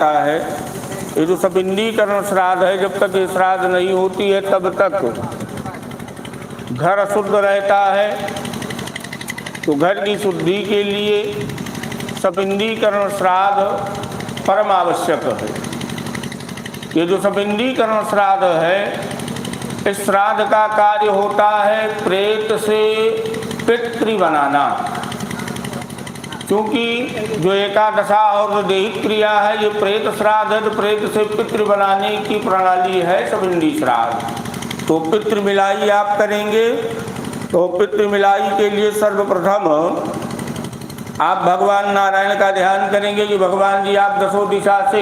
है। ये जो सपिंडीकरण श्राद्ध है, जब तक ये श्राद्ध नहीं होती है तब तक घर अशुद्ध रहता है। तो घर की शुद्धि के लिए सपिंडीकरण श्राद्ध परम आवश्यक है। ये जो सपिंडीकरण श्राद्ध है, इस श्राद्ध का कार्य होता है प्रेत से पितृ बनाना। क्योंकि जो एकादशा और दैहिक क्रिया है ये प्रेत श्राद्ध है, तो प्रेत से पितृ बनाने की प्रणाली है सपिंडी श्राद्ध। तो पितृ मिलाई आप करेंगे। तो पितृ मिलाई के लिए सर्वप्रथम आप भगवान नारायण का ध्यान करेंगे कि भगवान जी आप दसों दिशा से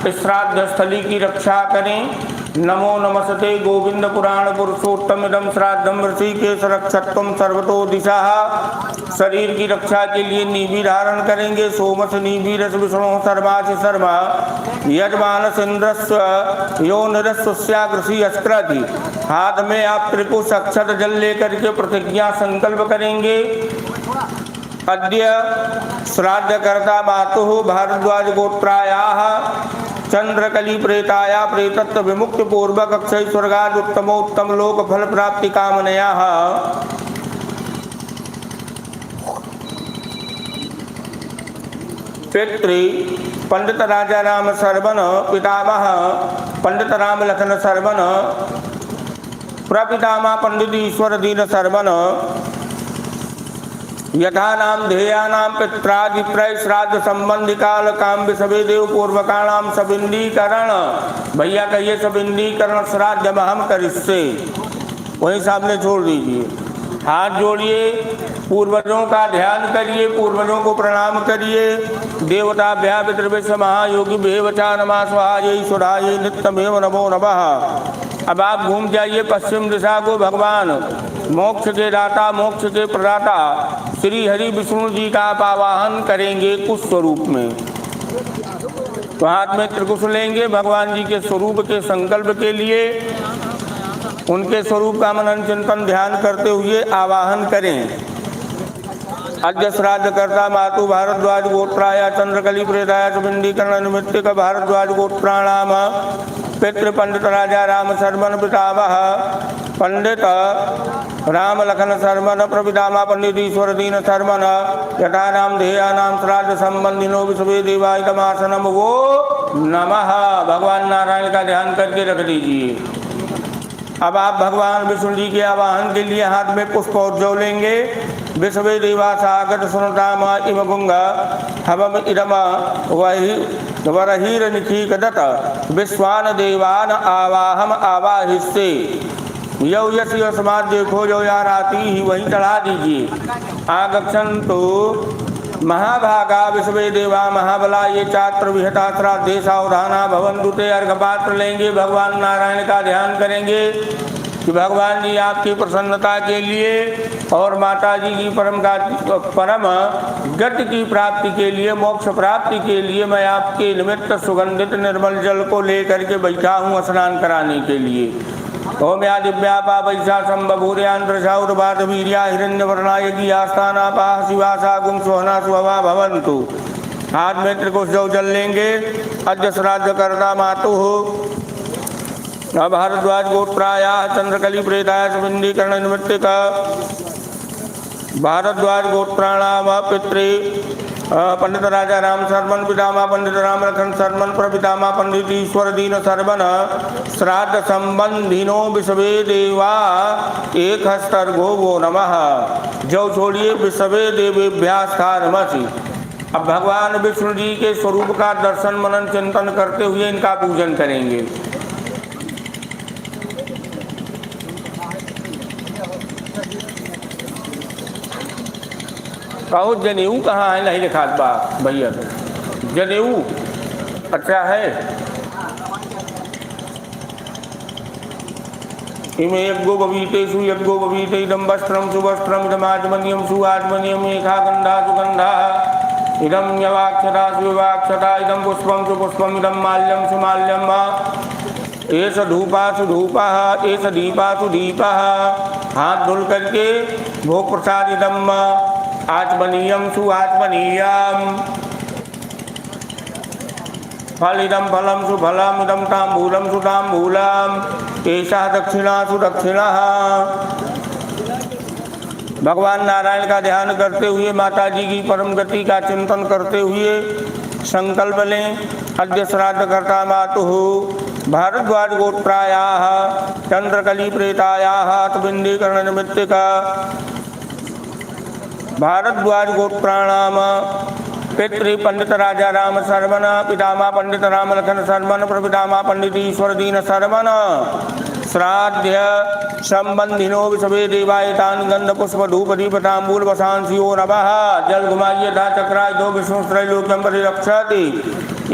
इस श्राद्ध स्थली की रक्षा करें। नमो नमस्ते गोविंद पुराण पुरुषोत्तम इदम श्राद्धम ऋषिकेश रक्षत्वम सर्वतो दिशा। शरीर की रक्षा के लिए नीवी धारण करेंगे। सोमस नीवी रस विष्णु सर्वाच शर्मा यजमान इंद्रस्व यो निरस्वस्याग्रसी अस्क्रति। हाथ में आप त्रिपुष अक्षत जल लेकर के प्रतिज्ञा संकल्प करेंगे। अद्य श्राद्धकर्ता मातुः भारद्वाज गोत्रायाः चंद्रकली प्रेताया प्रेतत्व विमुक्ति पूर्वक अक्षय स्वर्गाद उत्तमोत्तम लोक फल प्राप्ति कामनया पितृ पंडित राजा राम सरवन पितामह पंडित राम लखन सरवन प्रपितामह पंडित ईश्वर दीन सरवन यथा नाम ध्येयानाम पित्रादित्रय श्राद्ध संबंधी काल काम विषवे देव पूर्वकाणाम सबिंडीकरण। भैया कहिए सबिंडीकरण श्राद्ध जब हम करिष्ये, वहीं सामने छोड़ दीजिए, हाथ जोड़िए, पूर्वजों का ध्यान करिए, पूर्वजों को प्रणाम करिए। देवता भ्या पितृभ्य महायोगी भेवचा नमा स्वाहा ईश्वराय नित्यमेव नमो नमः। अब आप घूम जाइए पश्चिम दिशा को। भगवान मोक्ष के दाता मोक्ष के प्रदाता श्री हरि विष्णु जी का आप आवाहन करेंगे कुश स्वरूप में। तो हाथ में त्रिकुश लेंगे। भगवान जी के स्वरूप के संकल्प के लिए उनके स्वरूप का मनन चिंतन ध्यान करते हुए आवाहन करें। अद्य श्राद्ध करता मातु भारद्वाज गोत्राया चंद्रकली प्रेताया सपिंडीकरण निमित्त का भारद्वाज गोत्राणाम पितृ पंडित राजा राम शर्मन पितामह पंडित राम लखन शर्मन प्रपितामह पंडित ईश्वर दीन शर्मन यथा नाम ध्येया नाम श्राद्ध संबंधिनो विश्वे देवाय तमासनम वो नमः। भगवान नारायण का ध्यान करके रख दीजिए। अब आप भगवान विष्णु जी के आवाहन के लिए हाथ में पुष्प और जौ लेंगे। विश्वे देवासागत सुनताम इम गुंग हवम इदम वरहीर निखीकदत विश्वान देवान आवाहम आवाहिष्ये। यौ यश यस्मात् देखो जो यार आती ही वहीं चढ़ा दीजिए। आगच्छन्तु महाभागा विश्वे देवा महाबला ये चात्र विहता श्राद्धे सावधाना भवन्तु। ते अर्घपात्र लेंगे। भगवान नारायण का ध्यान करेंगे कि भगवान जी आपकी प्रसन्नता के लिए और माता जी की परम गति की प्राप्ति के लिए मोक्ष प्राप्ति के लिए मैं आपके निमित्त सुगंधित निर्मल जल को लेकर के बैठा हूँ स्नान कराने के लिए। ओम या दिव्यापा वैशा संबभूर्यांध्रशाउर्वाद वीर्या हिरण्यवर्णा यज्ञ आस्थाना पाह शिवासा गुम सोहना सुभवा भवन्तु। हाथ में त्रिकुश जौ जल लेंगे। अद्य श्राद्ध करता मातुः भारद्वाज गोत्राया चंद्रकली प्रेताया सपिंडीकरण निमित्त का भारद्वाज गोत्राणाम पितृ पंडित राजा राम शर्मन पितामह पंडित राम लखन शर्मन प्रपितामह पंडित ईश्वर दीन शर्मन श्राद्ध संबंधिनो विश्वे देवा एक हस्तर्घो वो नमः। जौ छोड़िए विश्वे देवेभ्यास्थानमसि। अब भगवान विष्णु जी के स्वरूप का दर्शन मनन चिंतन करते हुए इनका पूजन करेंगे। कहो जनेऊ कहाँ है? नहीं लिखा बा भैया तो जनेऊ अच्छा है। इमे यज्ञो बवीतेषु यज्ञो बवीते इदं वस्त्रं सुवस्त्रं इदं आत्मनियं सुआत्मनियं एका गंधा सुगंधा इदं यवाक्षता सुवाक्षता इदं पुष्पं सुपुष्पं इदं माल्यं सुमाल्यं एष धूपा सुधूपः एष दीपा सुदीपः। हाथ धुल करके भोग प्रसाद इदं आत्मनीयम सुआत्मनीयम फलिदं फलं सुफलम् इदं ताम्बूलं सुताम्बूलम् एषा दक्षिणा सुदक्षिणः। भगवान नारायण का ध्यान करते हुए माता जी की परम गति का चिंतन करते हुए संकल्प लें। अद्य श्राद्ध कर्ता मातुः भारद्वाज गोत्रायाः चंद्रकली प्रेतायाः तबिंदीकरण निमित्तिका भारद्वाज गोत्राणाम पितृ पंडित राजा राम शर्मन पितामह पंडित राम लखन शर्मन प्रपितामह पंडित ईश्वर दीन शर्मन श्राद्ध संबंधिनो विषवे देवायतान गंध पुष्प धूप दीप तांबूल वसांसियो नमः। जल घुमाइए धा चक्राय दो विष्णु त्रैलोक्यम परिरक्षति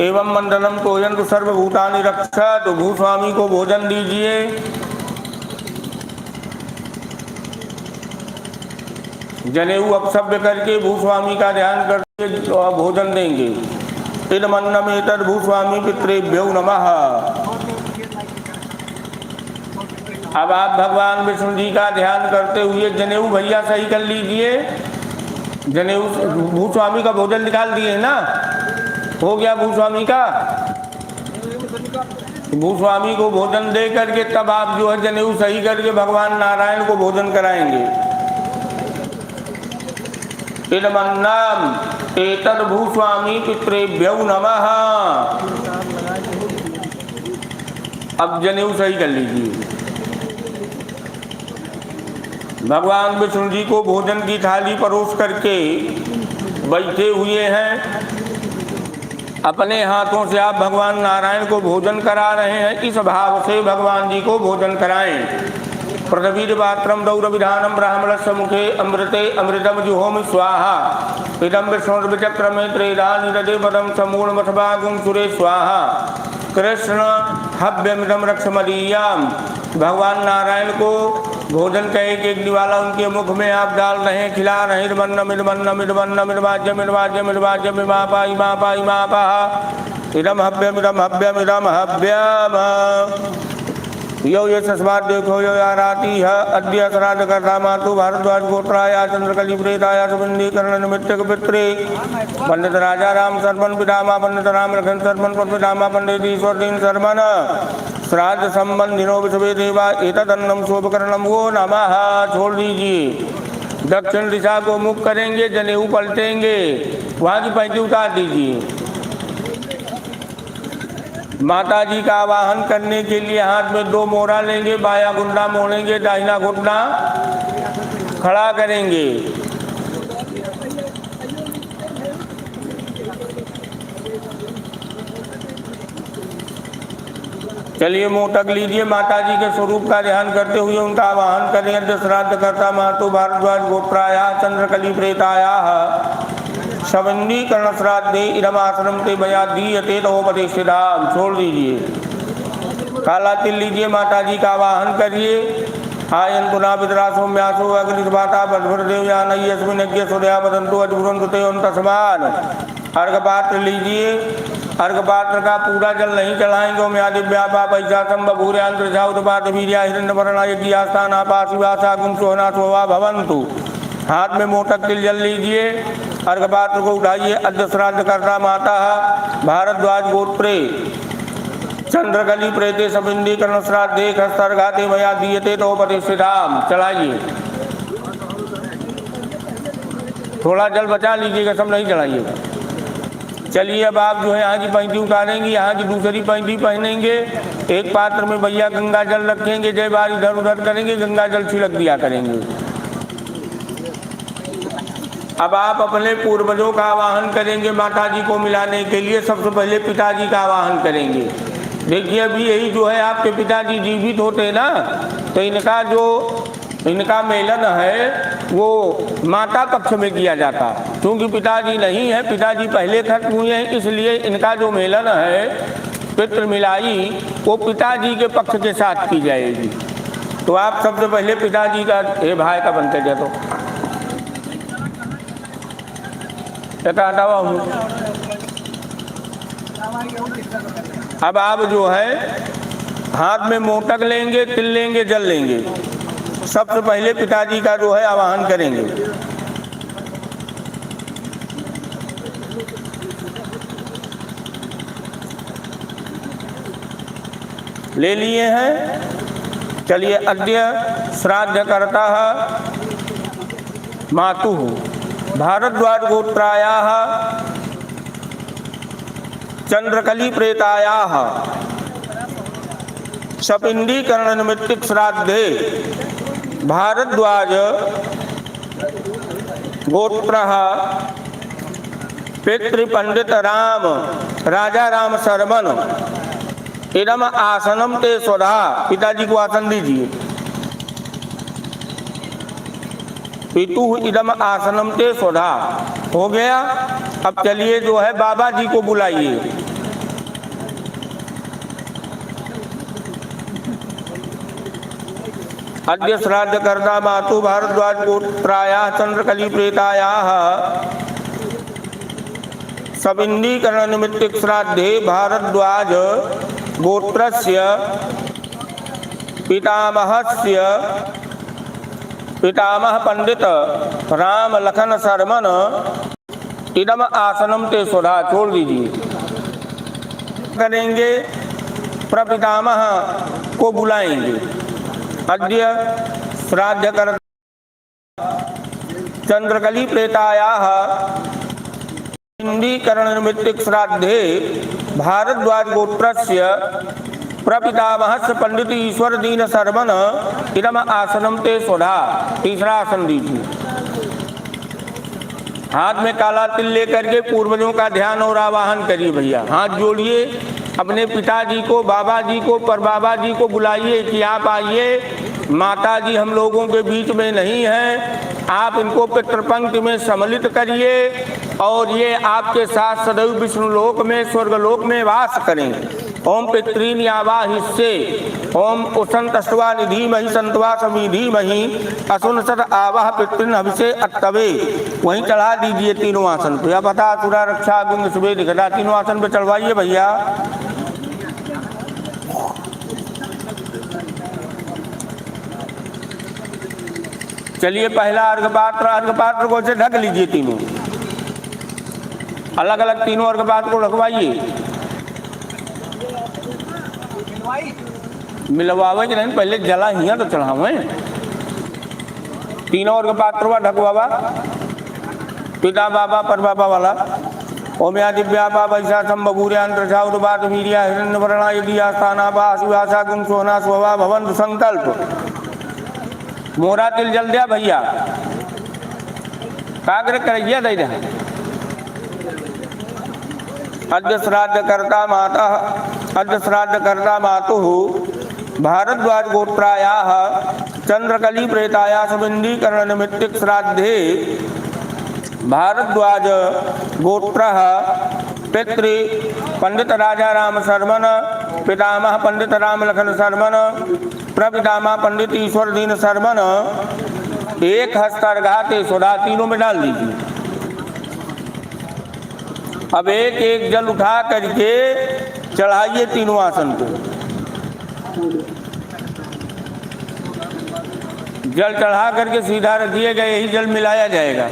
एवं मंडलम तोयंतु सर्वभूतानि रक्षत। भूस्वामी को भोजन दीजिए। जनेऊ अपसभ्य करके भूस्वामी का ध्यान करके भोजन देंगे। इदमन्नमेतद् भूस्वामी पितृभ्यो नमः। अब आप भगवान विष्णु जी का ध्यान करते हुए जनेऊ भैया सही कर लीजिए। जनेऊ भूस्वामी का भोजन निकाल दिए ना, हो गया भूस्वामी का। भूस्वामी को भोजन दे करके तब आप जो है जनेऊ सही करके भगवान नारायण को भोजन कराएंगे। इदमन्नम एतद् भूस्वामी पितृभ्यो नमः। अब जनेऊ सही कर लीजिए। भगवान विष्णु जी को भोजन की थाली परोस करके बैठे हुए हैं। अपने हाथों से आप भगवान नारायण को भोजन करा रहे हैं। इस भाव से भगवान जी को भोजन कराएं। पृथ्वी पात्रम दौरविधानम ब्राह्मणस्य मुखे अमृते अमृतम जुहोमि स्वाहा इदं विष्णुर्विचक्रमे त्रेधानिदधे पदं समूढ़मथभागुं सुरे स्वाहा कृष्ण हव्यमिदं रक्षमदीयाम। भगवान नारायण को भोजन का एक एक दिवाला उनके मुख में आप डाल रहे हैं, खिला रहे हैं। इदम हव्यम यो ये सस्मात् देखो यो याराती है अद्य श्राद्ध कर्ता मातु भारद्वाज गोत्राया चंद्रकली प्रेताया सुबंधीकरण निमित्तक पितृ पंडित राजा राम शर्मन पितामह पंडित राम लखन शर्मन पितामह पंडित ईश्वर दीन शर्मन श्राद्ध संबंधिनो विषवे देवा एतदन्नम शोभकरणम वो नमः। छोड़ दीजिए। दक्षिण दिशा को मुख करेंगे, जनेऊ पलटेंगे, वहाँ की पैंती उतार दीजिए। माता जी का आवाहन करने के लिए हाथ में 2 मोहरा लेंगे, बाया घुटना मोड़ेंगे, दाहिना घुटना खड़ा करेंगे। चलिए मोटक लीजिए। माता जी के स्वरूप का ध्यान करते हुए उनका आवाहन करें। अद्य श्राद्ध कर्ता मातु भारद्वाज गोत्राया चंद्रकली प्रेताया शबंदीकरण श्राद्धे इदम आश्रम ते मया दीयते तवोपदेशिताम। छोड़ दीजिए। काला तिल लीजिए। माता जी का आवाहन करिए। आयन्तु नाभिद्रा सौम्यासो अग्निस्वाता बद्भुरदेव यानय्यस्मिन् यज्ञ सूर्या वदन्तु अद्भुरन्तु ते तस्मान्। अर्घ पात्र लीजिए। अर्घ पात्र का पूरा जल नहीं चढ़ाएंगे। ओम यादिव्यापा पैसा संबभूर्यांतरिषा उत्पात वीर्या हिरण्यवर्णा यज्ञास्थान आपाशिवासा गुं सोहना सोवा भवन्तु। हाथ में मोटक तिल जल लीजिए। अर्घ पात्र को उठाइए। अद्य श्राद्ध कर्ता माता भारद्वाज गोत्रे चंद्रकली प्रेते सबिंदीकरण श्राद्धे हस्तर्घाते मया दीयते तवोपदेशिताम। चढ़ाइए। थोड़ा जल बचा लीजिएगा, सब नहीं चढ़ाइएगा। चलिए अब आप जो है यहाँ की पैंती उतारेंगे, यहाँ की दूसरी पैंती पहनेंगे। एक पात्र में भैया गंगा जल रखेंगे, जय बार इधर उधर करेंगे, गंगा जल छिड़क दिया करेंगे। अब आप अपने पूर्वजों का आवाहन करेंगे माता जी को मिलाने के लिए। सबसे पहले पिताजी का आवाहन करेंगे। देखिए अभी यही जो है आपके पिताजी जीवित होते ना, तो इनका मेलन है वो माता पक्ष में किया जाता। क्योंकि पिताजी नहीं है, पिताजी पहले खत्म हुए हैं, इसलिए इनका जो मेलन है पितृ मिलाई वो पिताजी के पक्ष के साथ की जाएगी। तो आप सबसे पहले पिताजी का हे भाई का बनते दे तो हटावा हूँ। अब आप जो है हाथ में मोटक लेंगे, तिल लेंगे, जल लेंगे। सबसे पहले पिताजी का जो है आवाहन करेंगे। ले लिए हैं। चलिए, अद्य श्राद्ध करता मातुः भारद्वाज गोत्रायाः चंद्रकली प्रेतायाः सपिंडीकरण निमित्तिक श्राद्धे भारद्वाज गोत्रः पितृपंडित राम राजा राम शर्मन इदम आसनम ते स्वधा। पिताजी को आसन दीजिए। पितु इदम आसनम ते स्वधा हो गया। अब चलिए जो है बाबा जी को बुलाइए। अद्य श्राद्ध कर्ता मातु भारद्वाज गोत्रायाः चंद्रकली प्रेतायाः सबिंदीकरण निमित्तिक श्राद्धे भारद्वाज गोत्रस्य पितामहस्य पितामह पंडित राम लखन शर्मन इदम आसनम ते स्वधा। छोड़ दीजिए। करेंगे, प्रपितामह को बुलाएंगे। अद्य श्राद्ध कर्ता चंद्रकली प्रेतायाः पिंडीकरण निमित्तिक श्राद्धे भारद्वाज गोत्रस्य प्रपितामहस्य पंडित ईश्वर दीन शर्मन इदम आसनम ते स्वधा। तीसरा आसन दीजिए। हाथ में काला तिल लेकर के पूर्वजों का ध्यान और आवाहन करिए। भैया हाथ जोड़िए। अपने पिताजी को, बाबा जी को, परबाबा जी को बुलाइए कि आप आइए। माता जी हम लोगों के बीच में नहीं हैं, आप इनको पितृपंक्ति में सम्मिलित करिए और ये आपके साथ सदैव विष्णुलोक में, स्वर्गलोक में वास करें। ओम पितॄन् आवाहिष्ये, ओम उशन्तस्त्वा निधीमहि सन्त्वा समिधीमहि असुनसत आवाह पितॄन् हविषे अत्तवे। वहीं चढ़ा दीजिए तीनों आसन पे। अब बता सुरा रक्षा गुंग सुबे दिखता। तीनों आसन पे चढ़वाइए भैया। चलिए, पहला अर्घपात्र को से ढक लीजिए। तीनों अलग अलग तीनों अर्घपात्र को ढकवाइए। मिलवावे कि नहीं, पहले जला हिया तो चढ़ावे। तीनों अर्घपात्र ढकवावा। पिता बाबा परबाबा वाला। ओम्या दिव्या वैशा संबूर्यांत्रशा उद्वात वीर्या हिरण्यवर्णा यदि आस्थाना बा शिवासा गुम सोना स्वभा भवंतु संकल्प। मोरा तिल जल दिया भैया। काग्र करिए दे दे। अद्य श्राद्ध कर्ता मातुः भारद्वाज गोत्रायाः चंद्रकली प्रेतायाः सबिंदीकरण निमित्तिक श्राद्धे भारद्वाज गोत्रः पितृ पंडित राजा राम शर्मन पितामह पंडित राम लखन शर्मन प्रपितामह पंडित ईश्वर दीन शर्मन एक हस्तर्घाते स्वधा। तीनों में डाल दीजिए। अब एक एक जल उठा करके चढ़ाइए तीनों आसन को। जल चढ़ा करके सीधा रखिएगा, यही जल मिलाया जाएगा।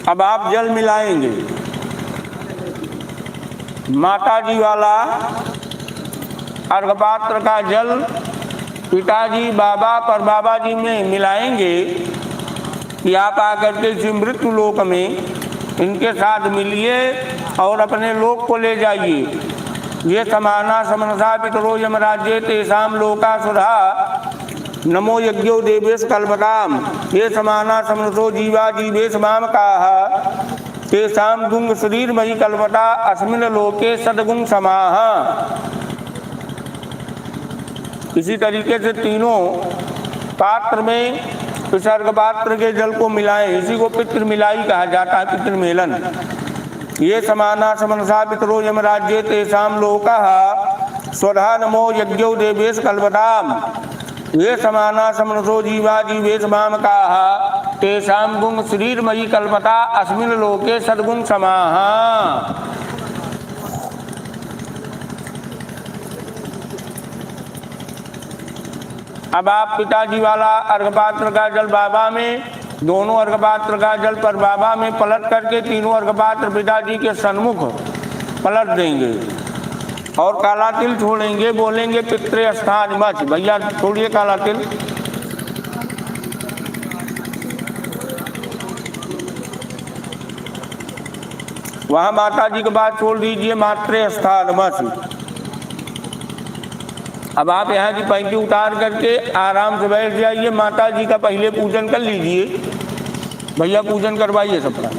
अब आप जल मिलाएंगे। माता जी वाला अर्घपात्र का जल पिताजी, बाबा, परबाबा जी में मिलाएंगे कि आप आकर के इस मृत्यु लोक में इनके साथ मिलिए और अपने लोक को ले जाइए। ये समाना समनसा पितरो यमराज्ये तेषाम लोका सुधा नमो यज्ञो देवेश कल्पताम। ये समाना समनसो जीवा जीवेश माम काहा तेषाम गुंग शरीर मही कल्पता अस्मिन लोके सदगुंग समाह। इसी तरीके से तीनों पात्र में विसर्ग पात्र के जल को मिलाएं। इसी को पितृ मिलाई कहा जाता है, पितृ मेलन। ये समाना समनसा पितरो यमराज्ये तेषाम लोकः स्वधा नमो यज्ञो देवेश कल्पताम। ये समाना समनसो जीवा जीवेश माम काहा तेषां गुण श्रीर्मयी कल्पता अस्मिन् लोके सद्गुण समाः। अब आप पिताजी वाला अर्घपात्र का जल बाबा में, दोनों अर्घपात्र का जल पर बाबा में पलट करके तीनों अर्घपात्र पिताजी के सन्मुख पलट देंगे और काला तिल छोड़ेंगे, बोलेंगे पितृ स्थान मच। भैया छोड़िए काला तिल। वहां माता जी के बाद छोड़ दीजिए मातृ स्थान मच। अब आप यहाँ की पैंकी उतार करके आराम से बैठ जाइए, माता जी का पहले पूजन कर लीजिए। भैया पूजन करवाइए सबका।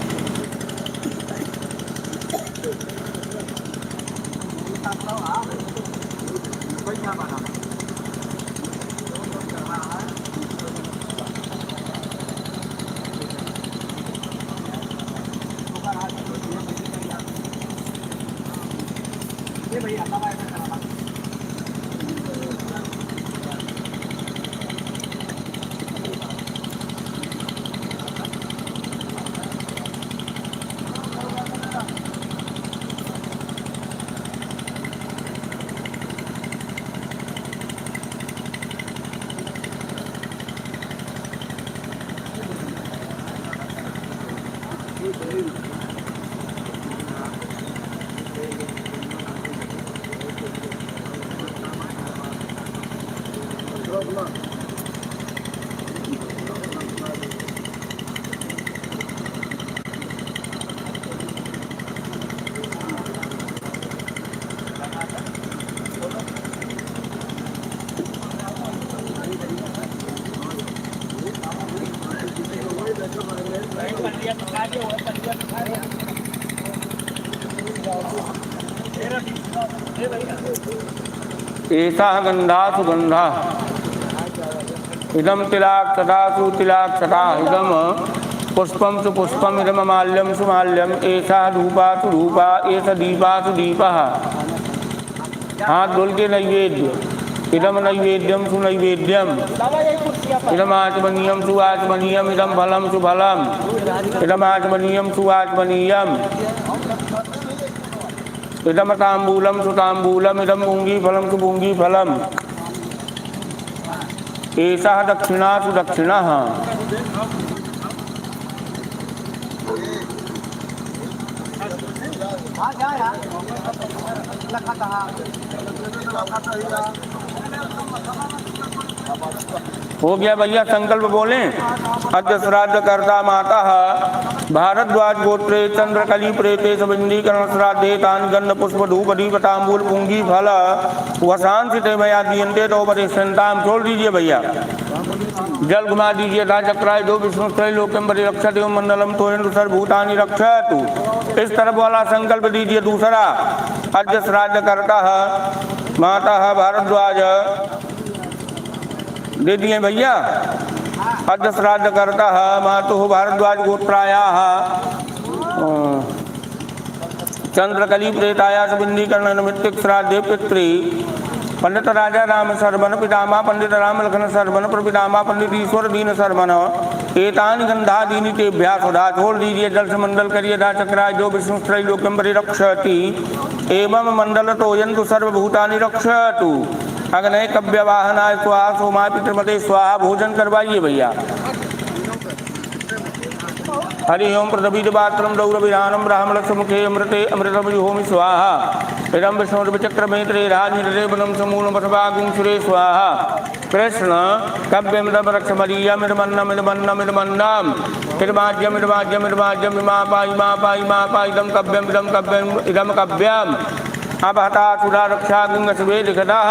एषा गंधा सुगंधा इदम तिलाक्षता सुतिलाक्षता इदम पुष्पम सु पुष्पम इदम माल्यम सुमाल्यम एषा धूपा सुधूपा एष दीपा सुदीपः। हाथ धुल के नैवेद्य। इदम नैवेद्यम सुनैवेद्यम इदम आचमनीयम सुआचमनीयम इदम फलम सुफलम इदम आचमनीयम सुआचमनीयम इदम तांबूलम सुतांबूलम इदम पूंगी फलम सुपूंगी फलम एषा दक्षिणा सुदक्षिणः। हो गया भैया, संकल्प बोलें। अद्य श्राद्ध कर्ता माता भारद्वाज गोत्रे चंद्रकली प्रेते सबंदीकरण श्राद्धे तान गंध पुष्प धूप दीप तांबूल पुंगी फल वसांसिते मया दीयन्ते तो उपदेशन्ताम। छोड़ दीजिए भैया, जल घुमा दीजिए। था चक्राय दो विष्णु त्रैलोक्यम परिरक्षत एवं मंडलम तोयन्तु सर्वभूतानि रक्षतु। इस तरफ वाला संकल्प दीजिए। दूसरा, अद्य श्राद्ध कर्ता माता भारद्वाज दे दिए भैया। अद्य श्राद्ध करता मातुः भारद्वाज गोत्रायाः चंद्रकली प्रेताया सबंदीकरण निमित्तिक श्राद्धे पितृ पंडित राजा राम शर्मन पितामह पंडित राम लखन शर्मन प्रपितामह पंडित ईश्वर दीन शर्मन एतानि गंधादीनि तेभ्यः सदा। छोड़ दीजिए, जल से मंडल करिए। धा चक्राय जो विष्णु त्रैलोक्यम परिरक्षति एवं मंडल तोयन्तु सर्वभूतानि रक्षतु। अग्नय कव्य वाहनाय स्वाहा सोमाय पितृमते स्वाहा। भोजन करवाइए भैया। हरि ओम पृथ्वीपात्रम दौरविधानम ब्राह्मणमुखे अमृते अमृतम होमि स्वाहा। इदम विष्णुर्विचक्रमेत्रे राजनिरेवनम समूलम वसवागुं सुरे स्वाहा। कृष्ण कव्यमिदम रक्षमरीयमिदमन्नमिदमन्नमिदमन्नम इदमाज्यमिदमाज्यमिदमाज्यम इमा पाई इदम कव्यम इदम कव्यम अपहता सुरा रक्षा गुंग सुवे लिखतः।